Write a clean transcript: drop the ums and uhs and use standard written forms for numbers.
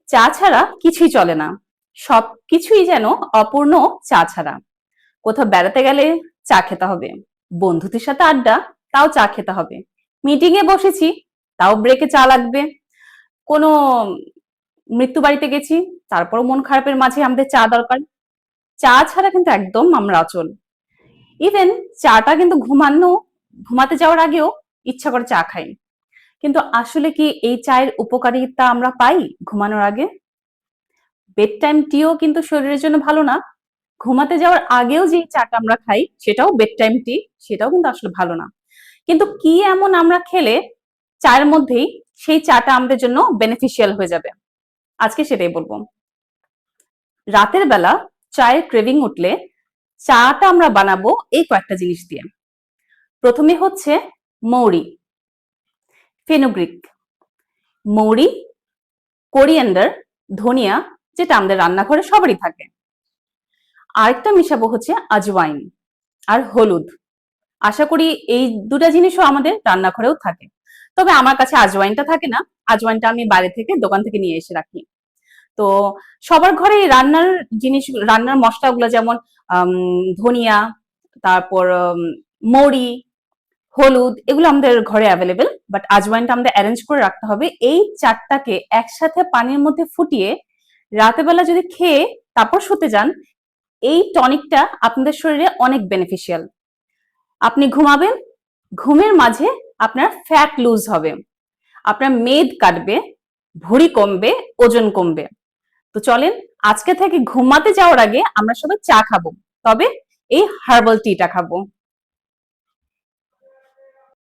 চা ছাড়া কিছুই চলে না, সবকিছুই যেন অপূর্ণ চা ছাড়া। কোথাও বেড়াতে গেলে চা খেতে হবে, বন্ধুদের সাথে আড্ডা, তাও চা খেতে হবে, মিটিং এ বসেছি, তাও ব্রেকে চা লাগবে, কোনো মৃত্যু বাড়িতে গেছি, তারপরও মন খারাপের মাঝে আমাদের চা দরকার। চা ছাড়া কিন্তু একদম আমরা অচল। ইভেন চাটা কিন্তু ঘুমাতে যাওয়ার আগেও ইচ্ছা করে চা খাই। কিন্তু আসলে কি এই চায়ের উপকারিতা আমরা পাই ঘুমানোর আগে? বেড টাইম টিও কিন্তু শরীরের জন্য ভালো না। ঘুমাতে যাওয়ার আগেও যে চাটা আমরা খাই সেটাও বেড টাইম টি, সেটাও কিন্তু আসলে ভালো না। কিন্তু কি এমন আমরা খেলে চায়ের মধ্যেই সেই চাটা আমাদের জন্য বেনিফিশিয়াল হয়ে যাবে, আজকে সেটাই বলবো। রাতের বেলা চায়ের ক্রেভিং উঠলে চাটা আমরা বানাবো এই কয়েকটা জিনিস দিয়ে। প্রথমে হচ্ছে মৌরি, ফেনুগ্রিক, মৌরি, কোরিয়েন্ডার, ধনিয়া, যেটা আমাদের রান্নাঘরে সবারই থাকে। আরেকটা মিশাবো হচ্ছে আজওয়াইন আর হলুদ। আশা করি এই দুটা জিনিসও আমাদের রান্নাঘরেও থাকে, তবে আমার কাছে আজওয়াইনটা থাকে না। আজওয়াইনটা আমি বাইরে থেকে দোকান থেকে নিয়ে এসে রাখি। তো সবার ঘরে রান্নার রান্নার মশলাগুলো যেমন ধনিয়া, তারপর মৌরি, হলুদ, এগুলো আমাদের ঘরে অ্যাভেলেবেল, বাট আজওয়াইনটা আমাদের অ্যারেঞ্জ করে রাখতে হবে। এই চারটাকে একসাথে পানির মধ্যে ফুটিয়ে রাতের বেলা যদি খেয়ে তারপর শুতে যান, এই টনিকটা আপনাদের শরীরে অনেক বেনিফিশিয়াল। আপনি ঘুমাবেন, ঘুমের মাঝে আপনার ফ্যাট লুজ হবে, আপনার মেদ কাটবে, ভুঁড়ি কমবে, ওজন কমবে। তো চলেন আজকে থেকে ঘুমাতে যাওয়ার আগে আমরা সবাই চা খাবো, তবে এই হার্বাল টিটা খাবো।